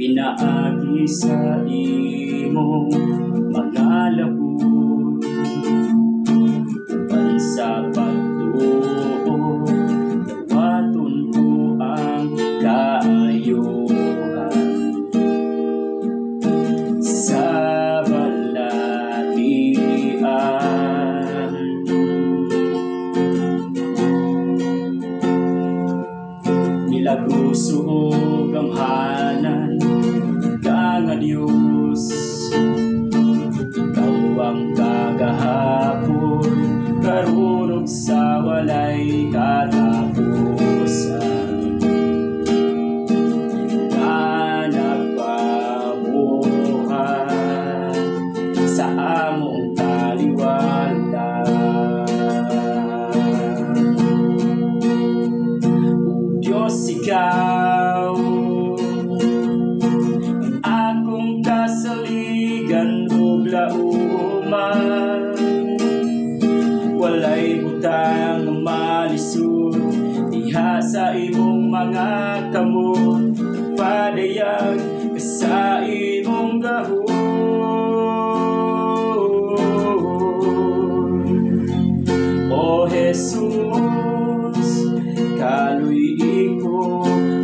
pinaagi sa imong mga labot, uban sa pagtuo dawaton ko ang kaayuhan sa balatian. Nilaguso o gamhanan ka nga Diyos, ikaw ang kagahapon karon ug sa walay katapusan, nga nagpamuhat sa among taliwanan. O Diyos, ikaw akong kasaligan ug lauman, walay butang malisod diha sa imong mga kamot, padayag ka sa imong gahon. O Jesus, kaluy ko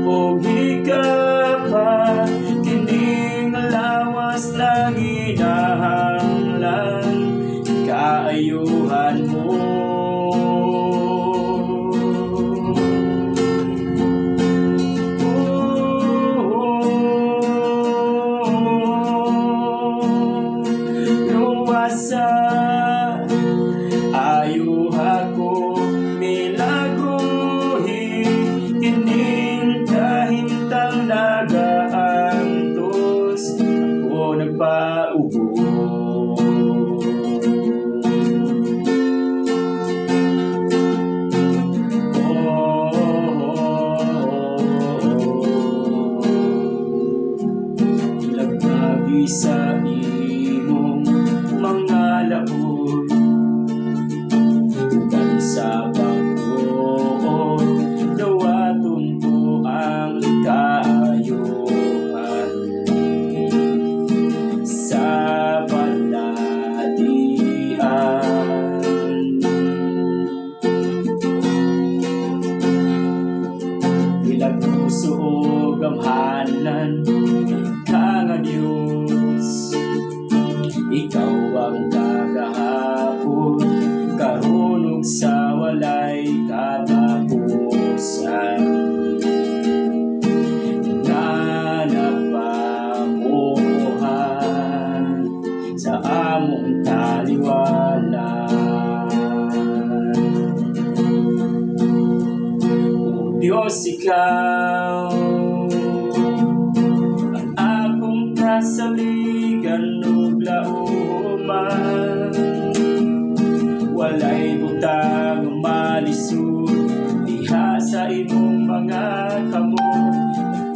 og higapa kining lawas na ginahanglan kaayuhan mo. Luwasa ayuha ko milagrohi kining kahimtang nagaantos ako nagpaubo. Ilagagi sa imong mga laot, uban sa pagtuo dawaton ko ang kaayuhan sa balatian. Nilaguso o gamhanan ka nga Diyos, ikaw ang kagahapon karon ug sa walay katapusan, nga nagpamuhat sa among taliwanan. O Diyos, ikaw ang akong kasaligan ug lauman, walay butang malisod diha sa imong mga kamot,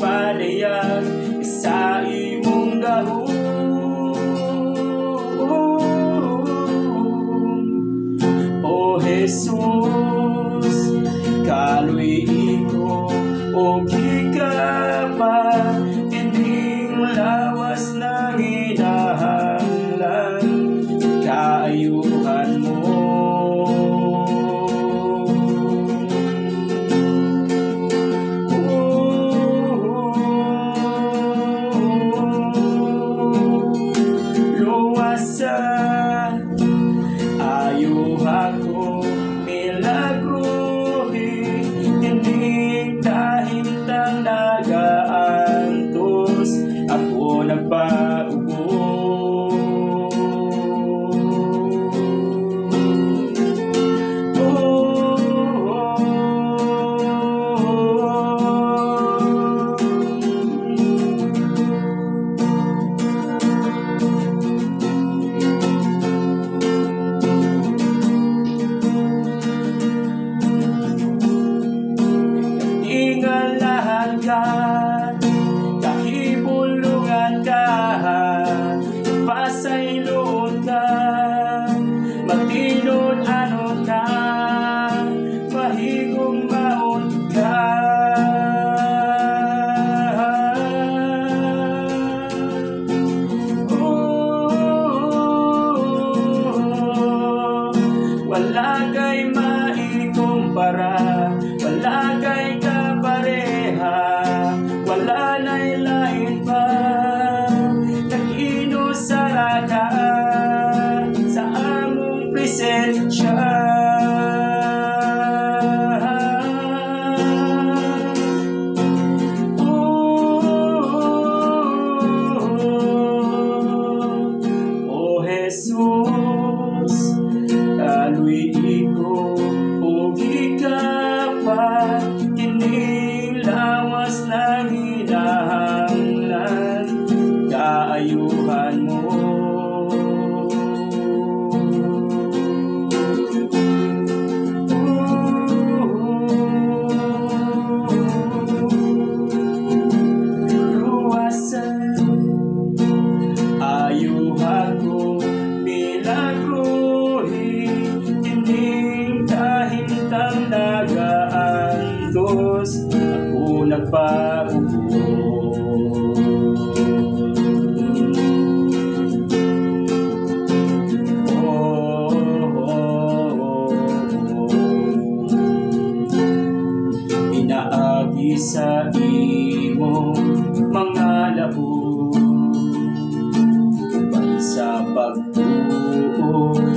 padayag sa imong gahon. O Jesus, kaluy ko og higapa kining lawas na ginahanglan kaayuhan mo. Luwasa ayuha ko milagrohi kining kahimtang nagaantos ako nagpaubo. Ingalahan ka, kahibulungan ka ubo. Inaagi sa imong mga labo, sa pagtuo